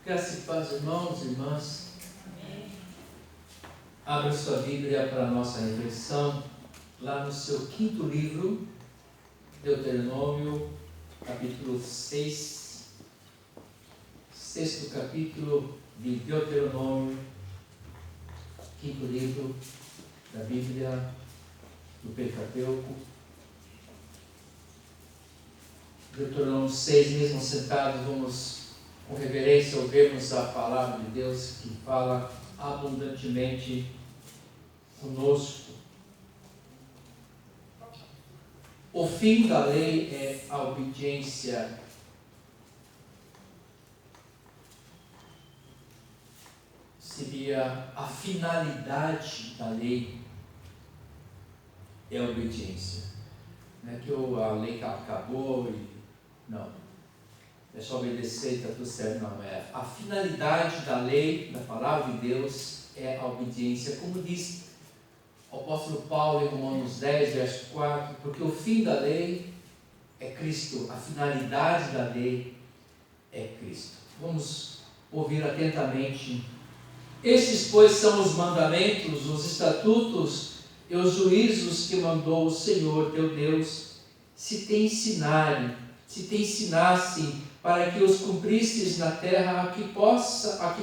Graça e paz, irmãos e irmãs. Abra sua Bíblia para a nossa reflexão, lá no seu quinto livro, Deuteronômio, capítulo 6. Sexto capítulo de Deuteronômio, quinto livro da Bíblia, do Pentateuco. Deuteronômio 6, mesmo sentados, vamos com reverência ouvirmos a palavra de Deus que fala abundantemente conosco. O fim da lei é a obediência. Seria a finalidade da lei é a obediência. Não é que a lei acabou e não. É só obedecer e está tudo certo. Não, a finalidade da lei, da palavra de Deus, é a obediência. Como diz o apóstolo Paulo em Romanos 10, verso 4, porque o fim da lei é Cristo, a finalidade da lei é Cristo. Vamos ouvir atentamente. Estes, pois, são os mandamentos, os estatutos e os juízos que mandou o Senhor teu Deus, se te ensinassem, para que os cumprisses na terra a que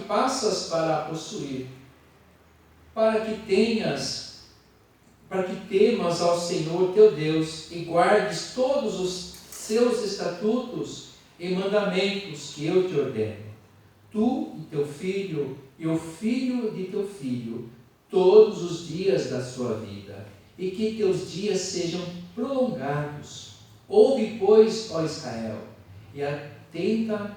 passas para possuir, para que temas ao Senhor teu Deus e guardes todos os seus estatutos e mandamentos que eu te ordeno, tu e teu filho e o filho de teu filho, todos os dias da sua vida, e que teus dias sejam prolongados. Ouve, pois, ó Israel, e atenta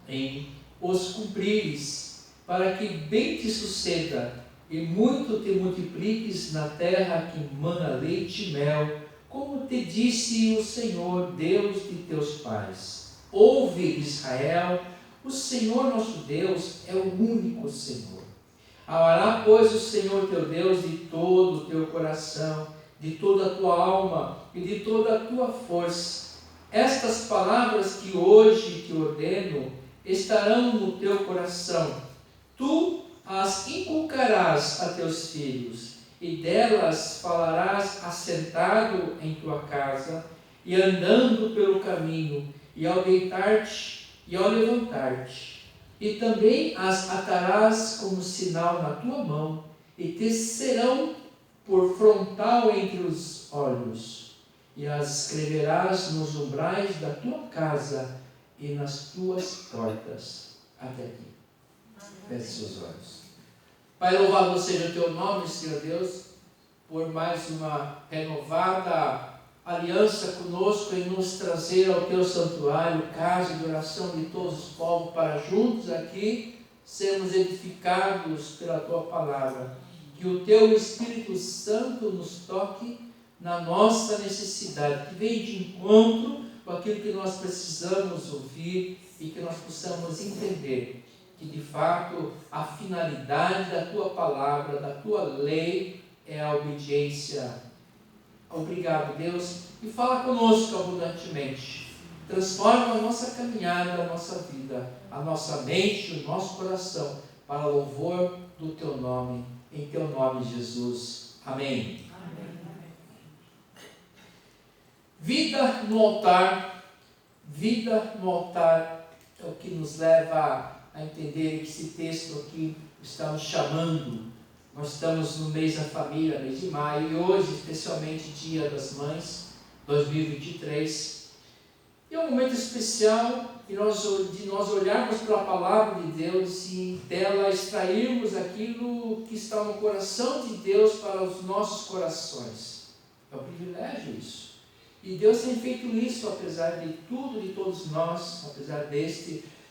em os cumprires, para que bem te suceda, e muito te multipliques na terra que mana leite e mel, como te disse o Senhor, Deus de teus pais. Ouve, Israel, o Senhor nosso Deus é o único Senhor. Amará, pois, o Senhor teu Deus de todo o teu coração, de toda a tua alma e de toda a tua força. Estas palavras que hoje te ordeno estarão no teu coração. Tu as inculcarás a teus filhos, e delas falarás assentado em tua casa, e andando pelo caminho, e ao deitar-te, e ao levantar-te. E também as atarás como sinal na tua mão, e te serão por frontal entre os olhos, e as escreverás nos umbrais da tua casa e nas tuas portas. Até aqui. Feche seus olhos. Pai, louvado seja o teu nome, Senhor Deus, por mais uma renovada aliança conosco em nos trazer ao teu santuário, casa de oração de todos os povos, para juntos aqui sermos edificados pela tua palavra. Que o teu Espírito Santo nos toque na nossa necessidade, que venha de encontro com aquilo que nós precisamos ouvir e que nós possamos entender que de fato a finalidade da tua palavra, da tua lei é a obediência. Obrigado, Deus, e fala conosco abundantemente. Transforma a nossa caminhada, a nossa vida, a nossa mente, o nosso coração, para louvor do teu nome, em teu nome, Jesus. Amém. Amém. Vida no altar. Vida no altar é o que nos leva a entender que esse texto aqui está nos chamando. Nós estamos no mês da família, mês de maio, e hoje, especialmente, Dia das Mães, 2023. E é um momento especial de nós olharmos para a palavra de Deus e dela extrairmos aquilo que está no coração de Deus para os nossos corações. É um privilégio isso. E Deus tem feito isso, apesar de tudo, de todos nós,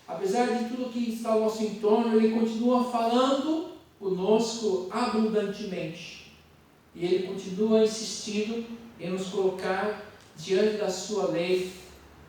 apesar de tudo que está ao nosso entorno, Ele continua falando conosco abundantemente. E Ele continua insistindo em nos colocar diante da sua lei,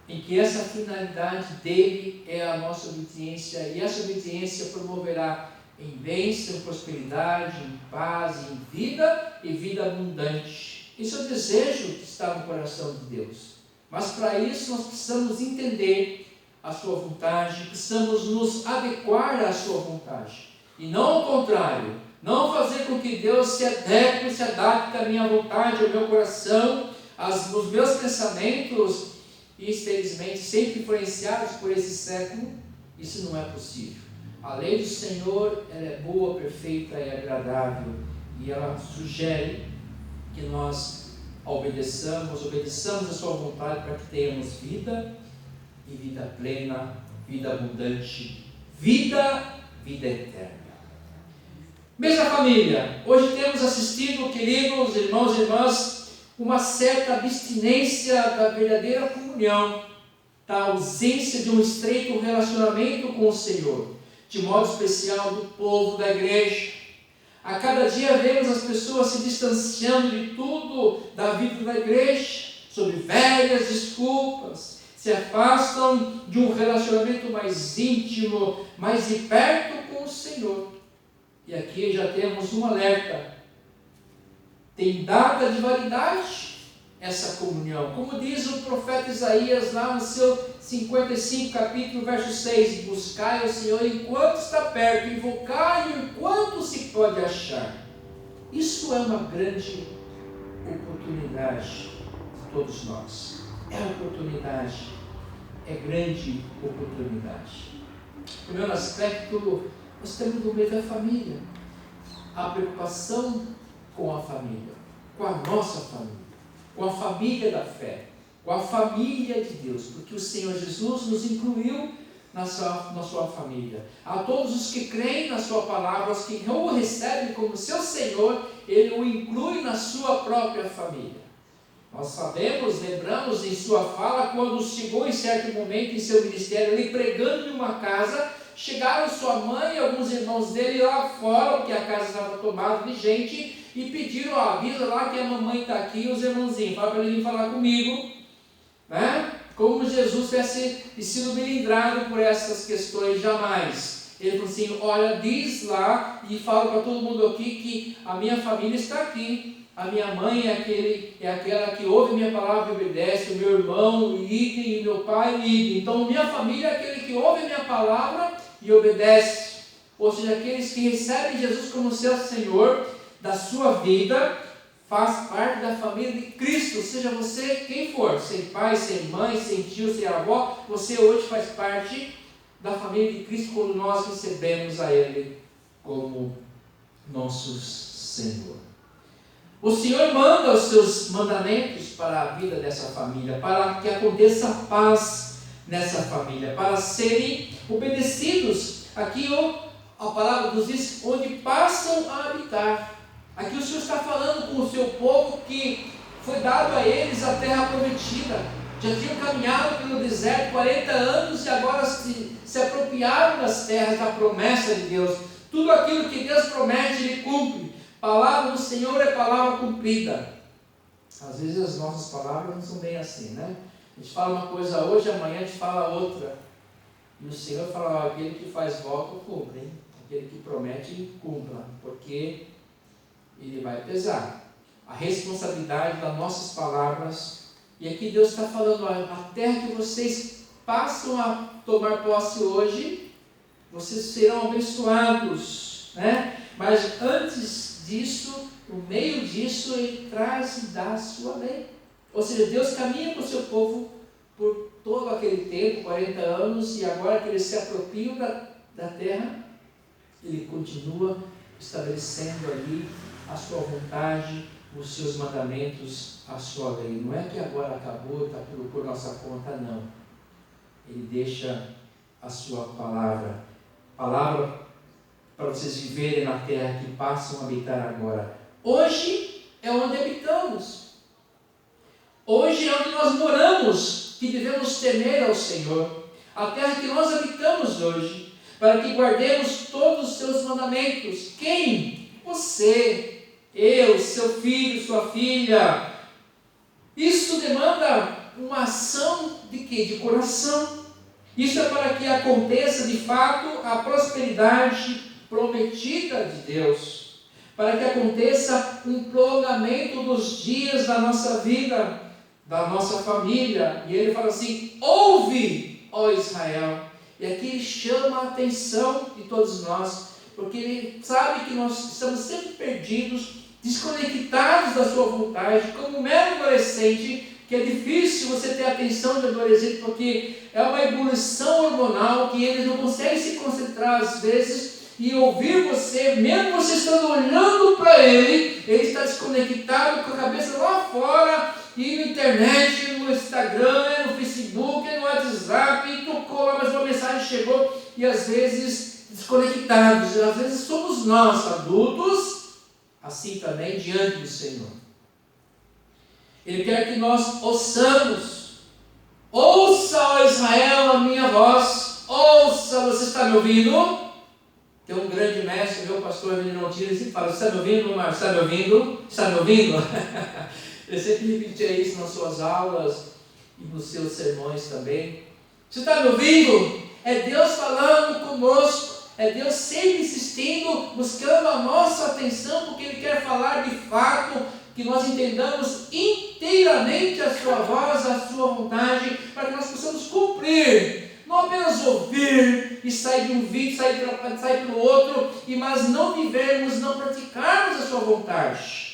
em que essa finalidade dele é a nossa obediência, e essa obediência promoverá em bênção, em prosperidade, em paz, em vida e vida abundante. Esse é o desejo que está no coração de Deus. Mas para isso nós precisamos entender a sua vontade, precisamos nos adequar à sua vontade. E não ao contrário, não fazer com que Deus se adapte à minha vontade, ao meu coração, aos meus pensamentos, e infelizmente sempre influenciados por esse século. Isso não é possível. A lei do Senhor, ela é boa, perfeita e agradável, e ela sugere que nós obedeçamos a sua vontade para que tenhamos vida, e vida plena, vida abundante, vida eterna. Mesma família, hoje temos assistido, queridos irmãos e irmãs, uma certa abstinência da verdadeira comunhão, da ausência de um estreito relacionamento com o Senhor, de modo especial do povo da igreja. A cada dia vemos as pessoas se distanciando de tudo da vida da igreja, sob velhas desculpas, se afastam de um relacionamento mais íntimo, mais de perto com o Senhor. E aqui já temos um alerta. Tem data de validade essa comunhão. Como diz o profeta Isaías lá no seu 55, capítulo, verso 6, buscai o Senhor enquanto está perto, invocai-o enquanto se pode achar. Isso é uma grande oportunidade de todos nós. É oportunidade, é grande oportunidade. O primeiro aspecto, nós temos no meio da família, a preocupação com a família, com a nossa família, com a família da fé, com a família de Deus, porque o Senhor Jesus nos incluiu na sua família. A todos os que creem na sua palavra, os que o recebem como seu Senhor, Ele o inclui na sua própria família. Nós sabemos, lembramos em sua fala, quando chegou em certo momento em seu ministério, ele pregando em uma casa, chegaram sua mãe e alguns irmãos dele lá fora, porque a casa estava tomada de gente, e pediram, avisa lá que a mamãe está aqui, os irmãozinhos, fala para ele vir falar comigo, né? Como Jesus tivesse sido melindrado por essas questões, jamais. Ele falou assim, olha, diz lá e fala para todo mundo aqui que a minha família está aqui. A minha mãe é aquela que ouve minha palavra e obedece, o meu irmão, idem, e meu pai, idem. Então, minha família é aquele que ouve minha palavra e obedece. Ou seja, aqueles que recebem Jesus como seu Senhor da sua vida, faz parte da família de Cristo. Seja você quem for, sem pai, sem mãe, sem tio, sem avó, você hoje faz parte da família de Cristo quando nós recebemos a Ele como nosso Senhor. O Senhor manda os seus mandamentos para a vida dessa família, para que aconteça paz nessa família, para serem obedecidos. Aqui a palavra nos diz, onde passam a habitar. Aqui o Senhor está falando com o seu povo que foi dado a eles a terra prometida. Já tinham caminhado pelo deserto 40 anos e agora se apropriaram das terras da promessa de Deus. Tudo aquilo que Deus promete, Ele cumpre. Palavra do Senhor é palavra cumprida. Às vezes as nossas palavras não são bem assim, né? A gente fala uma coisa hoje, amanhã a gente fala outra. E o Senhor fala, aquele que faz voto, cumpre, hein? Aquele que promete, cumpra, porque Ele vai pesar. A responsabilidade das nossas palavras. E aqui Deus está falando, a terra que vocês passam a tomar posse hoje, vocês serão abençoados, né? Mas antes disso, no meio disso, Ele traz e dá a sua lei. Ou seja, Deus caminha com o seu povo por todo aquele tempo, 40 anos, e agora que eles se apropriam da terra, Ele continua estabelecendo ali a sua vontade, os seus mandamentos, a sua lei. Não é que agora acabou, está tudo por nossa conta, não. Ele deixa a sua palavra para vocês viverem na terra que passam a habitar agora. Hoje é onde habitamos. Hoje é onde nós moramos, que devemos temer ao Senhor. A terra que nós habitamos hoje, para que guardemos todos os seus mandamentos. Quem? Você, eu, seu filho, sua filha. Isso demanda uma ação de quê? De coração. Isso é para que aconteça de fato a prosperidade prometida de Deus, para que aconteça um prolongamento dos dias da nossa vida, da nossa família. E Ele fala assim, ouve ó Israel. E aqui ele chama a atenção de todos nós, porque ele sabe que nós estamos sempre perdidos, desconectados da sua vontade, como um mero adolescente, que é difícil você ter a atenção de adolescente, porque é uma ebulição hormonal que eles não conseguem se concentrar às vezes e ouvir você, mesmo você estando olhando para ele está desconectado com a cabeça lá fora, e na internet, no Instagram, no Facebook, no WhatsApp, e tocou lá, mas uma mensagem chegou, e às vezes desconectados. Às vezes somos nós, adultos, assim também diante do Senhor. Ele quer que nós ouçamos. Ouça, ó Israel, a minha voz. Ouça, você está me ouvindo? Tem um grande mestre, meu pastor Menino Tira, ele fala: está me ouvindo, Marcos? Está me ouvindo? Está me ouvindo? Ele sempre repetia isso nas suas aulas e nos seus sermões também. Você está me ouvindo? É Deus falando conosco. É Deus sempre insistindo, buscando a nossa atenção, porque Ele quer falar de fato, que nós entendamos inteiramente a sua voz, a sua vontade, para que nós possamos cumprir. Não apenas ouvir e sair de um vídeo, sair pelo outro, mas não vivermos, não praticarmos a sua vontade.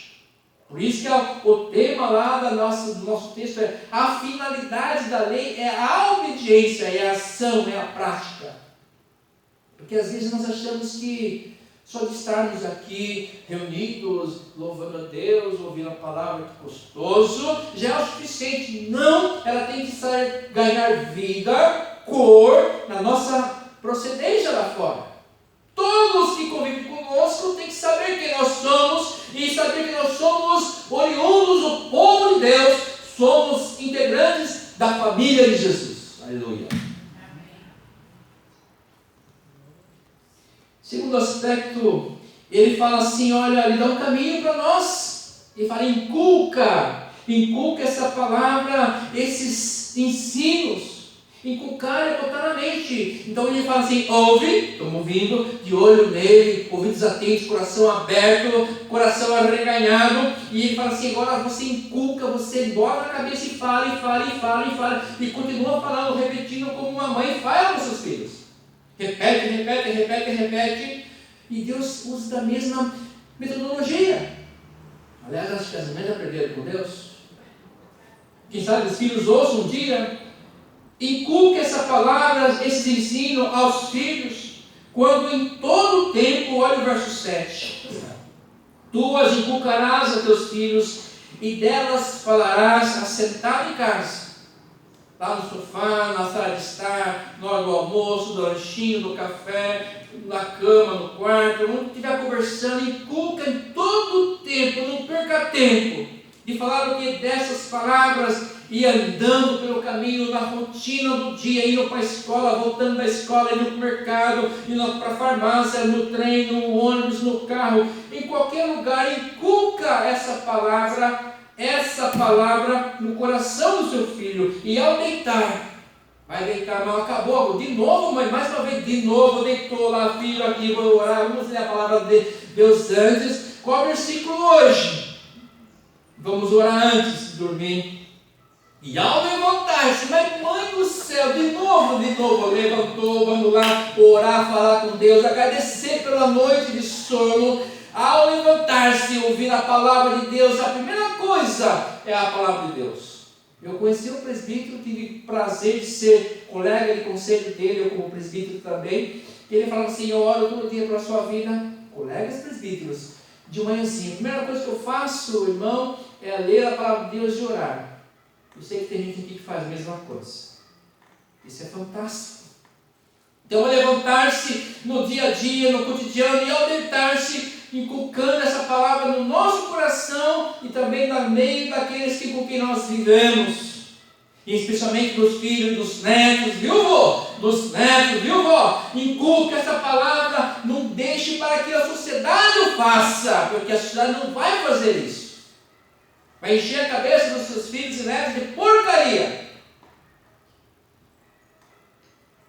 Por isso que o tema lá do nosso texto é: a finalidade da lei é a obediência, é a ação, é a prática. Porque às vezes nós achamos que só de estarmos aqui reunidos, louvando a Deus, ouvindo a palavra, que gostoso, já é o suficiente. Não, ela tem que ganhar vida, cor, na nossa procedência lá fora. Todos que convivem conosco têm que saber quem nós somos e saber que nós somos oriundos do povo de Deus, somos integrantes da família de Jesus. Aleluia. Segundo aspecto, ele fala assim, olha, ele dá um caminho para nós. Ele fala, inculca essa palavra, esses ensinos. Inculcar é botar na mente. Então ele fala assim, ouve, estamos ouvindo, de olho nele, ouvidos atentos, coração aberto, coração arreganhado. E ele fala assim, agora você inculca, você bota na cabeça e fala, e continua falando, repetindo como uma mãe fala com seus filhos. Repete. E Deus usa da mesma metodologia. Aliás, acho que as mães aprenderam com Deus. Quem sabe os filhos ouçam um dia. Inculque essa palavra, esse ensino aos filhos, quando em todo o tempo, olha o verso 7. Tu as inculcarás a teus filhos, e delas falarás assentado em casa. Lá no sofá, na sala de estar, na hora do almoço, do lanchinho, do café, na cama, no quarto, onde estiver conversando, inculca em todo o tempo, não perca tempo de falar o que dessas palavras, e andando pelo caminho, na rotina do dia, indo para a escola, voltando da escola, indo para o mercado, indo para a farmácia, no trem, no ônibus, no carro, em qualquer lugar, inculca essa palavra no coração do seu filho. E ao deitar, vai deitar, não acabou, de novo, mãe, mais uma vez, de novo, deitou lá, filho, aqui, vou orar, vamos ler a palavra de Deus antes. Qual versículo hoje? Vamos orar antes de dormir. E ao levantar-se, mas mãe do céu, de novo, levantou, vamos lá, orar, falar com Deus, agradecer pela noite de sono. Ao levantar-se, ouvir a palavra de Deus, a primeira coisa é a palavra de Deus. Eu conheci um presbítero, tive prazer de ser colega de conselho dele, eu como presbítero também, e ele falava assim, eu oro todo dia para a sua vida, colegas presbíteros, de manhãzinha. A primeira coisa que eu faço, irmão, é ler a palavra de Deus e orar. Eu sei que tem gente aqui que faz a mesma coisa. Isso é fantástico. Então, ao levantar-se no dia a dia, no cotidiano, e ao deitar-se, inculcando essa palavra no nosso coração e também no meio daqueles com quem nós vivemos. E especialmente dos filhos, dos netos, viu, vô? Dos netos, viu, vó? Inculca essa palavra, não deixe para que a sociedade o faça, porque a sociedade não vai fazer isso. Vai encher a cabeça dos seus filhos e netos de porcaria.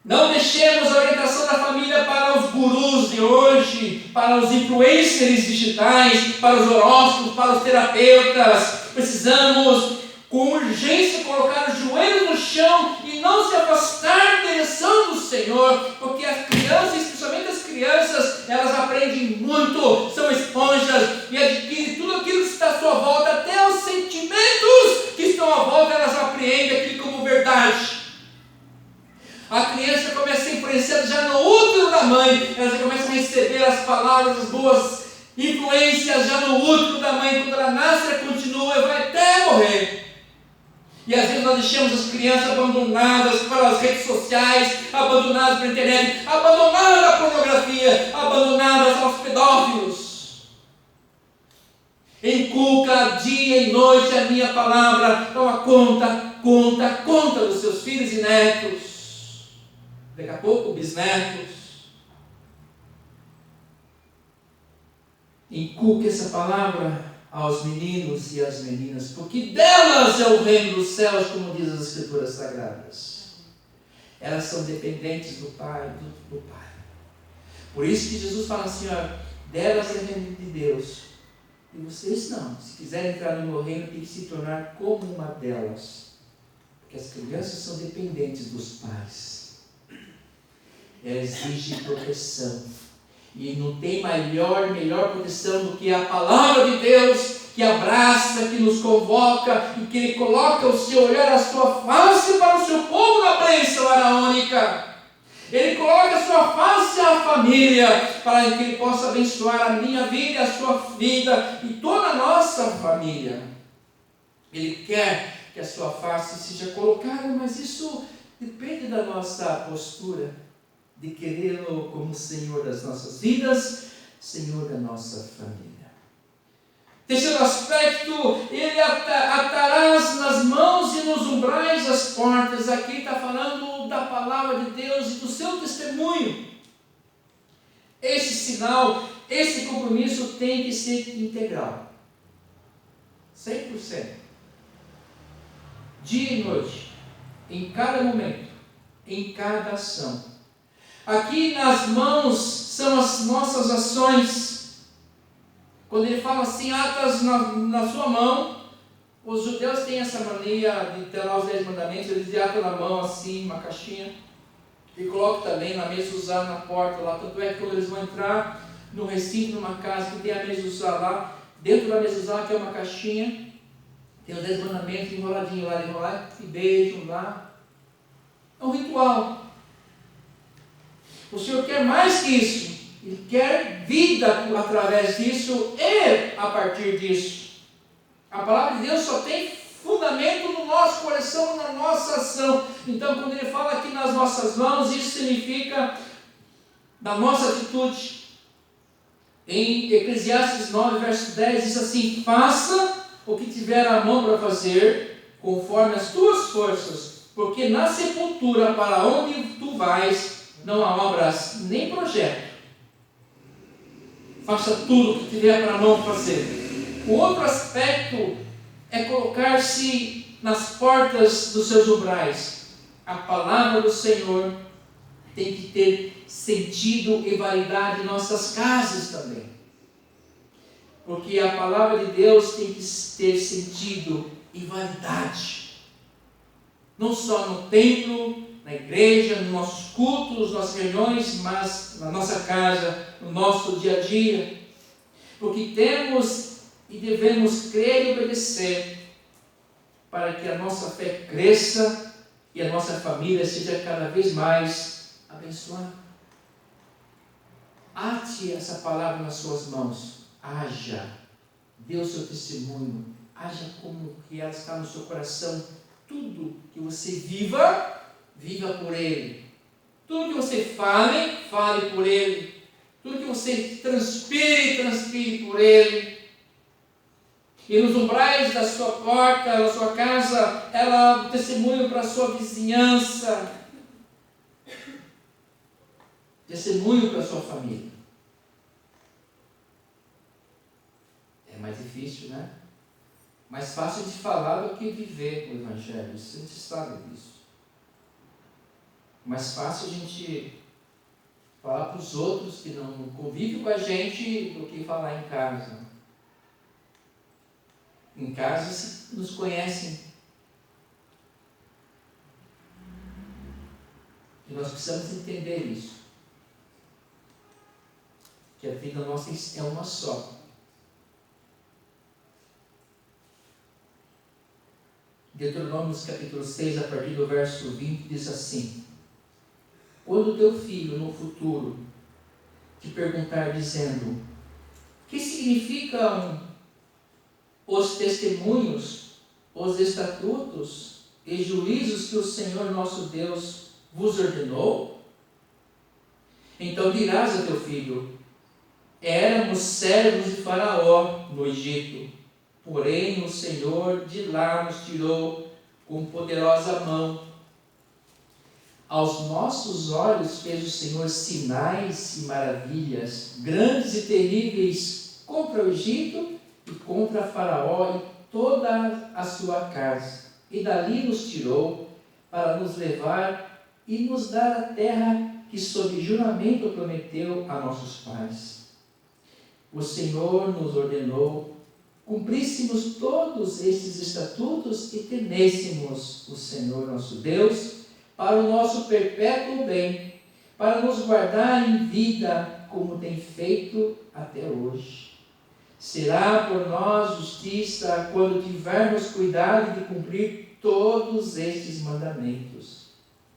Não deixemos a orientação da família para os gurus de hoje, para os influencers digitais, para os horóscopos, para os terapeutas. Precisamos, com urgência, colocar os joelhos no chão e e não se afastar da direção do Senhor, porque as crianças, especialmente as crianças, elas aprendem muito, são esponjas e adquirem tudo aquilo que está à sua volta, até os sentimentos que estão à volta, elas apreendem aquilo como verdade. A criança começa a ser influenciada já no útero da mãe, ela já começa a receber as palavras, as boas influências já no útero da mãe. Quando ela nasce, ela continua e vai até morrer. E às vezes nós deixamos as crianças abandonadas para as redes sociais, abandonadas para a internet, abandonadas à pornografia, abandonadas aos pedófilos. Inculca dia e noite a minha palavra, toma conta dos seus filhos e netos. Daqui a pouco, bisnetos. Inculque essa palavra aos meninos e às meninas, porque delas é o reino dos céus, como diz as Escrituras Sagradas. Elas são dependentes do Pai, do Pai. Por isso que Jesus fala assim, ó, delas é o reino de Deus. E vocês não. Se quiserem entrar no meu reino, tem que se tornar como uma delas. Porque as crianças são dependentes dos pais. Ela exige proteção. E não tem melhor proteção do que a palavra de Deus, que abraça, que nos convoca e que Ele coloca o seu olhar, a sua face para o seu povo na bênção araônica. Ele coloca a sua face à família, para que Ele possa abençoar a minha vida e a sua vida e toda a nossa família. Ele quer que a sua face seja colocada, mas isso depende da nossa postura, de querê-lo como Senhor das nossas vidas, Senhor da nossa família. Terceiro aspecto, Ele atarás nas mãos e nos umbrais das portas. Aqui está falando da palavra de Deus e do seu testemunho. Esse sinal, esse compromisso tem que ser integral. 100%. Dia e noite, em cada momento, em cada ação. Aqui nas mãos são as nossas ações. Quando ele fala assim, atas na sua mão, os judeus têm essa mania de ter lá os 10 mandamentos, eles atam na mão assim, uma caixinha, e colocam também na mezuzá na porta lá. Tanto é que quando eles vão entrar no recinto, numa casa que tem a mezuzá lá, dentro da mezuzá que é uma caixinha, tem os 10 mandamentos enroladinho lá, enrolar e beijam lá. É um ritual. O Senhor quer mais que isso. Ele quer vida através disso e a partir disso. A palavra de Deus só tem fundamento no nosso coração, na nossa ação. Então, quando Ele fala aqui nas nossas mãos, isso significa da nossa atitude. Em Eclesiastes 9, verso 10, diz assim: faça o que tiver a mão para fazer, conforme as tuas forças, porque na sepultura para onde tu vais, não há obras nem projeto. Faça tudo o que tiver para a mão fazer. O outro aspecto é colocar-se nas portas dos seus umbrais. A palavra do Senhor tem que ter sentido e validade em nossas casas também. Porque a palavra de Deus tem que ter sentido e validade. Não só no templo, na igreja, nos nossos cultos, nas nossas reuniões, mas na nossa casa, no nosso dia a dia. Porque temos e devemos crer e obedecer para que a nossa fé cresça e a nossa família seja cada vez mais abençoada. Ate essa palavra nas suas mãos. Haja. Dê o seu testemunho. Haja como que ela está no seu coração. Tudo que você viva por Ele. Tudo que você fale por Ele. Tudo que você transpire por Ele. E nos umbrais da sua porta, da sua casa, ela é um testemunho para a sua vizinhança. Testemunho para a sua família. É mais difícil, né? Mais fácil de falar do que viver o Evangelho. Isso a gente sabe disso. Mais fácil a gente falar para os outros que não convivem com a gente do que falar em casa. Em casa nos conhecem. E nós precisamos entender isso. Que a vida nossa é uma só. Deuteronômio capítulo 6, a partir do verso 20, diz assim: quando teu filho no futuro te perguntar dizendo: que significam os testemunhos, os estatutos e juízos que o Senhor nosso Deus vos ordenou? Então dirás a teu filho: éramos servos de Faraó no Egito, porém o Senhor de lá nos tirou com poderosa mão. Aos nossos olhos fez o Senhor sinais e maravilhas, grandes e terríveis, contra o Egito e contra Faraó e toda a sua casa. E dali nos tirou para nos levar e nos dar a terra que sob juramento prometeu a nossos pais. O Senhor nos ordenou cumpríssemos todos estes estatutos e temêssemos o Senhor nosso Deus para o nosso perpétuo bem, para nos guardar em vida como tem feito até hoje. Será por nós justiça quando tivermos cuidado de cumprir todos estes mandamentos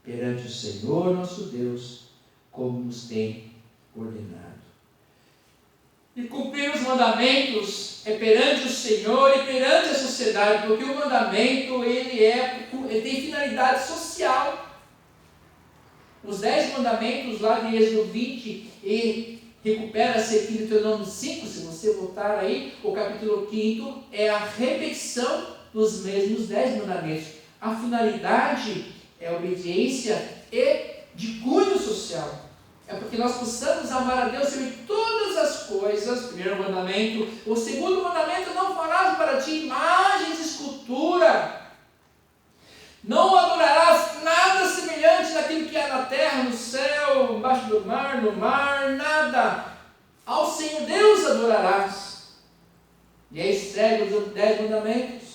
perante o Senhor nosso Deus, como nos tem ordenado. E cumprir os mandamentos é perante o Senhor e perante a sociedade, porque o mandamento ele tem finalidade social. Os 10 mandamentos lá de Êxodo 20 e recupera-se aqui no Deuteronômio 5, se você voltar aí, o capítulo 5 é a repetição dos mesmos 10 mandamentos. A finalidade é a obediência e de cunho social. É porque nós possamos amar a Deus sobre todas as coisas, primeiro mandamento. O segundo mandamento: não farás para ti imagens de escultura. Não adorarás nada semelhante daquilo que há na terra, no céu, embaixo do mar, no mar, nada. Ao Senhor Deus adorarás. E aí segue os 10 mandamentos.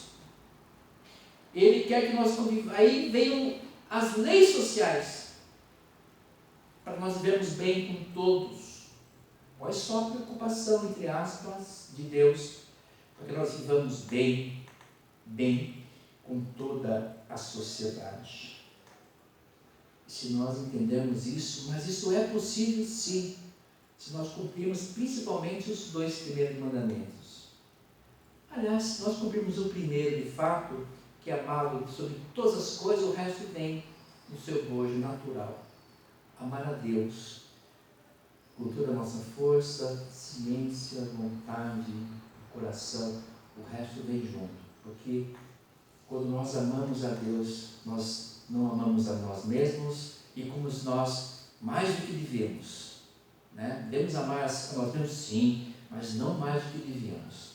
Ele quer que nós convivamos. Aí veio as leis sociais, para nós vivermos bem com todos. Olha só a preocupação, entre aspas, de Deus, para que nós vivamos bem com toda a sociedade. Se nós entendermos isso, mas isso é possível sim, se nós cumprirmos principalmente os 2 primeiros mandamentos. Aliás, se nós cumprirmos o primeiro de fato, que é amá-lo sobre todas as coisas, o resto vem no seu bojo natural. Amar a Deus com toda a nossa força, ciência, vontade, coração, o resto vem junto. Porque quando nós amamos a Deus, nós não amamos a nós mesmos e como nós mais do que devemos. Devemos amar a nós mesmos sim, mas não mais do que devemos.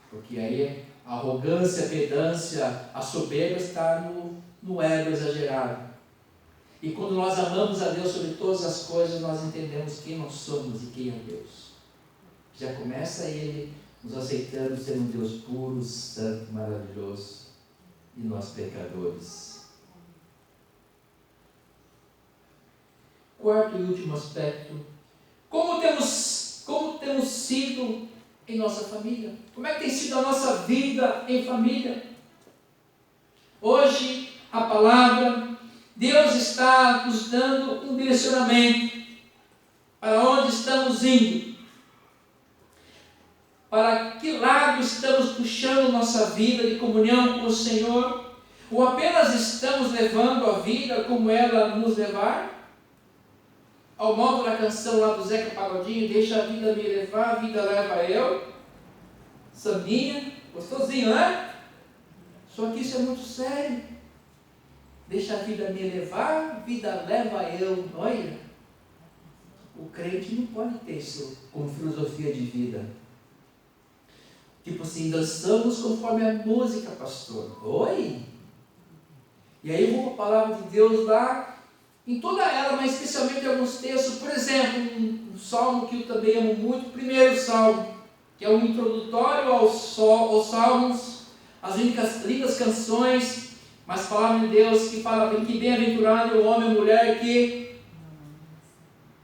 Porque aí a arrogância, a pedância, a soberba está no ego exagerado. E quando nós amamos a Deus sobre todas as coisas, nós entendemos quem nós somos e quem é Deus. Já começa Ele nos aceitando ser um Deus puro, santo, maravilhoso, e nós pecadores. Quarto e último aspecto: como temos sido em nossa família? Como é que tem sido a nossa vida em família? Hoje, a palavra, Deus está nos dando um direcionamento para onde estamos indo, para que lado estamos puxando nossa vida de comunhão com o Senhor, ou apenas estamos levando a vida como ela nos levar? Ao modo da canção lá do Zeca Pagodinho: deixa a vida me levar, a vida leva eu. Sambinha, gostosinho, né? Só que isso é muito sério. Deixa a vida me levar, a vida leva eu. Olha, o crente não pode ter isso como filosofia de vida. Tipo assim, dançamos conforme a música, pastor. Oi? E aí eu vou para a palavra de Deus lá, em toda ela, mas especialmente em alguns textos. Por exemplo, um salmo que eu também amo muito, o primeiro salmo, que é um introdutório aos salmos, as lindas canções, Mas a palavra de Deus que fala que bem-aventurado é o homem e a mulher que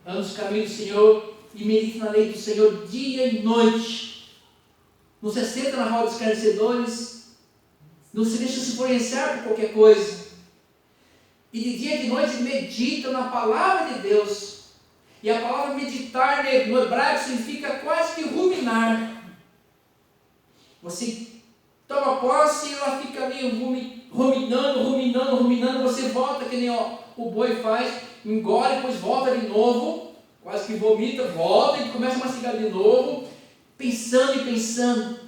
anda nos caminhos do Senhor e medita na lei do Senhor dia e noite. Não se senta na roda dos escarnecedores, não se deixa se influenciar por qualquer coisa. E de dia e de noite medita na palavra de Deus. E a palavra meditar no hebraico significa quase que ruminar. Você toma posse e ela fica ali ruminando, você volta que nem o boi faz, engole, depois volta de novo, quase que vomita, volta e começa a mastigar de novo, pensando e pensando.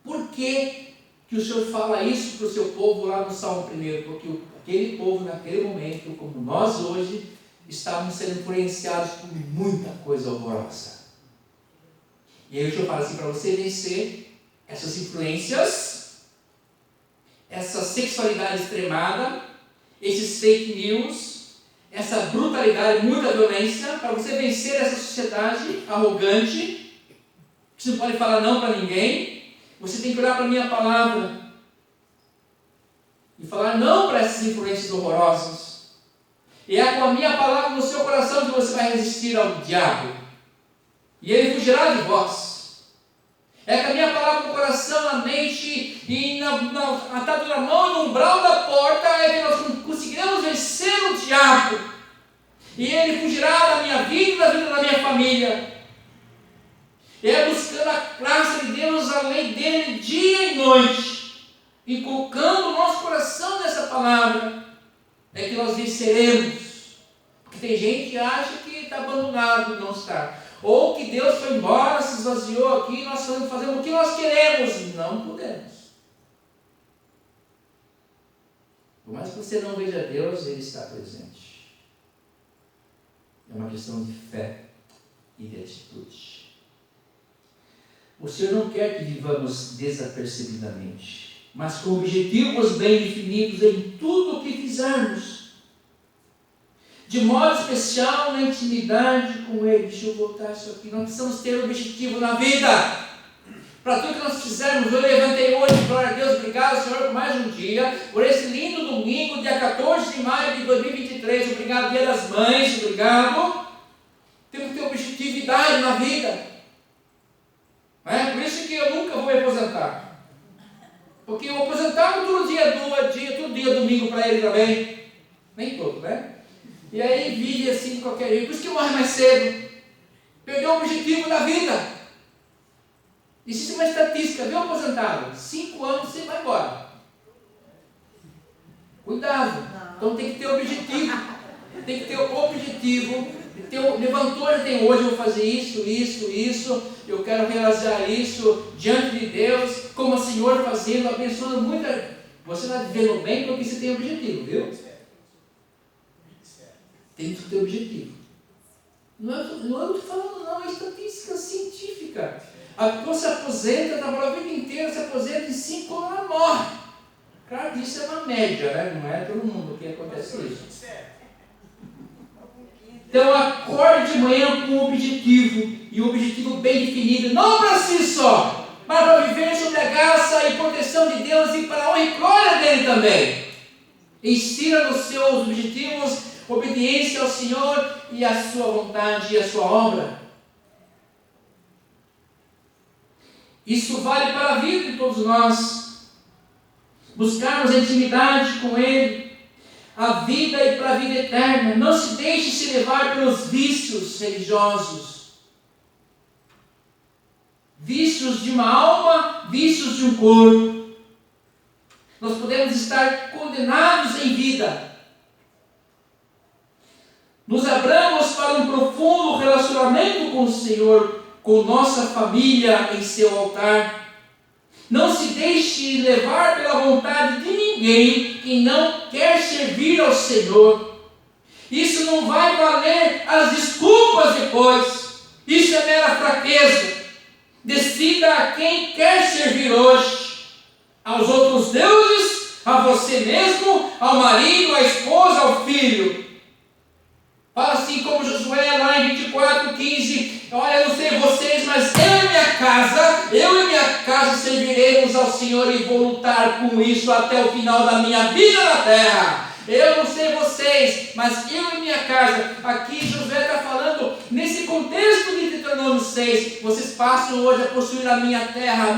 Por que o Senhor fala isso para o seu povo lá no Salmo 1? Porque aquele povo naquele momento, como nós hoje, estavam sendo influenciados por muita coisa horrorosa. E aí o Senhor fala assim, para você vencer essas influências, essa sexualidade extremada, esses fake news, essa brutalidade, muita violência, para você vencer essa sociedade arrogante, que você não pode falar não para ninguém, você tem que olhar para a minha palavra e falar não para essas influências horrorosas. E é com a minha palavra no seu coração que você vai resistir ao diabo, e ele fugirá de vós. É com a minha palavra no coração, na mente e atado na mão e no umbral da porta é que nós conseguiremos vencer o diabo, e ele fugirá da minha vida e da vida da minha família. É buscando a graça de Deus, a lei dele dia e noite, e colocando o nosso coração nessa palavra, é que nós venceremos. Porque tem gente que acha que está abandonado e não está. Ou que Deus foi embora, se esvaziou aqui, e nós fazemos o que nós queremos. Não podemos. Por mais que você não veja Deus, Ele está presente. É uma questão de fé e de atitude. O Senhor não quer que vivamos desapercebidamente, mas com objetivos bem definidos em tudo o que fizermos. De modo especial na intimidade com Ele. Deixa eu voltar isso aqui. Nós precisamos ter um objetivo na vida. Para tudo que nós fizermos, eu levantei hoje, glória a Deus, obrigado Senhor por mais um dia, por esse lindo domingo, dia 14 de maio de 2023, obrigado Dia das Mães, obrigado. Temos que ter objetividade na vida. Por isso que eu nunca vou me aposentar. Porque o aposentado todo dia domingo para ele também. Nem todo, né? E aí vive assim de qualquer jeito. Por isso que morre mais cedo. Perdeu o objetivo da vida. Existe uma estatística, viu, aposentado? 5 anos você vai embora. Cuidado. Então tem que ter objetivo. Tem que ter objetivo. Levantou, já tem hoje, eu vou fazer isso, eu quero realizar isso diante de Deus, como o Senhor fazendo, abençoando muita. Você está vivendo bem porque você tem objetivo, viu? Tem que ter objetivo. Não é eu estou falando, não, é estatística científica. A pessoa se aposenta, trabalha a vida inteira, se aposenta em 5 anos, ela morre. Claro que isso é uma média, né? Não é todo mundo que acontece isso. Então acorde de manhã com um objetivo, e um objetivo bem definido, não para si só, mas para viver sob a graça e proteção de Deus e para a honra e glória dele também. Insira nos seus objetivos obediência ao Senhor e a sua vontade e a sua obra. Isso vale para a vida de todos nós. Buscarmos a intimidade com Ele, a vida e para a vida eterna. Não se deixe se levar pelos vícios religiosos. Vícios de uma alma, vícios de um corpo. Nós podemos estar condenados em vida. Nos abramos para um profundo relacionamento com o Senhor, com nossa família em seu altar. Não se deixe levar pela vontade de ninguém que não quer servir ao Senhor. Isso não vai valer as desculpas depois. Isso é mera fraqueza. Decida a quem quer servir hoje. Aos outros deuses, a você mesmo, ao marido, à esposa, ao filho. Fala assim como Josué lá em 24:15, olha, eu não sei vocês, mas eu e minha casa serviremos ao Senhor e vou lutar com isso até o final da minha vida na terra. Eu não sei vocês, mas eu e minha casa. Aqui Josué está falando nesse contexto de Deuteronômio 6. Vocês passam hoje a possuir a minha terra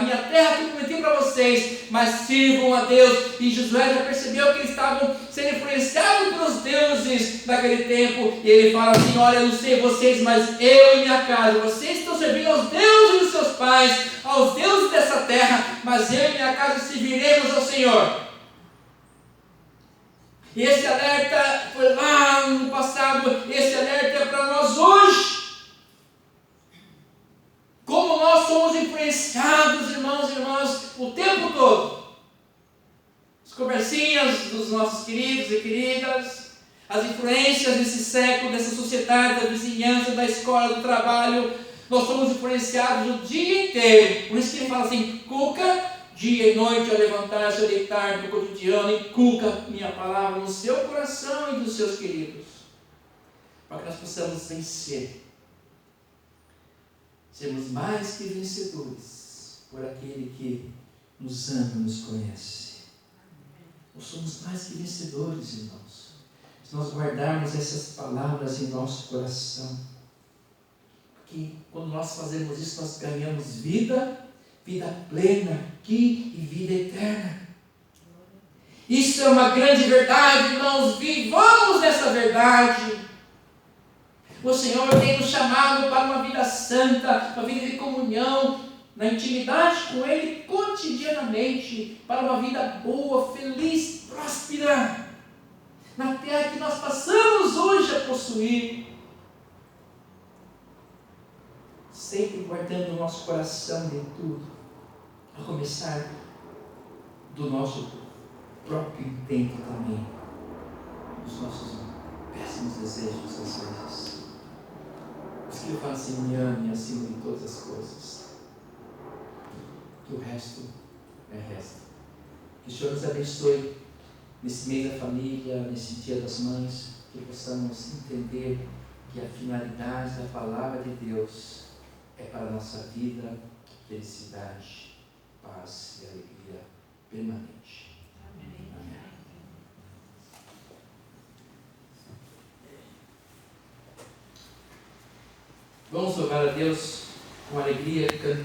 que eu prometi para vocês, mas sirvam a Deus. E Josué já percebeu que eles estavam sendo influenciados pelos deuses daquele tempo. E ele fala assim: olha, eu não sei vocês, mas eu e minha casa, vocês estão servindo aos deuses dos seus pais, aos deuses dessa terra, mas eu e minha casa serviremos ao Senhor. E esse alerta foi lá no passado, esse alerta é para nós hoje. Como nós somos influenciados, irmãos e irmãs, o tempo todo. As conversinhas dos nossos queridos e queridas, as influências desse século, dessa sociedade, da vizinhança, da escola, do trabalho, nós somos influenciados o dia inteiro. Por isso que ele fala assim: Cuca, dia e noite a levantar-se, a deitar no cotidiano, inculca minha palavra no seu coração e dos seus queridos, para que nós possamos vencer, sermos mais que vencedores por aquele que nos ama e nos conhece. Nós somos mais que vencedores, irmãos, se nós guardarmos essas palavras em nosso coração, porque quando nós fazemos isso, nós ganhamos vida plena aqui e vida eterna. Isso é uma grande verdade, irmãos. Vivamos nessa verdade. O Senhor tem nos chamado para uma vida santa, uma vida de comunhão, na intimidade com Ele cotidianamente, para uma vida boa, feliz, próspera, na terra que nós passamos hoje a possuir. Sempre guardando o nosso coração de tudo, a começar do nosso próprio intento também, dos nossos péssimos desejos às vezes. Por isso que eu falo assim: me ame acima de todas as coisas, que o resto é resto. Que o Senhor nos abençoe nesse mês da família, nesse dia das mães, que possamos entender que a finalidade da palavra de Deus é para a nossa vida, felicidade, paz e alegria permanente. Amém. Amém. Vamos louvar a Deus com alegria, cantando.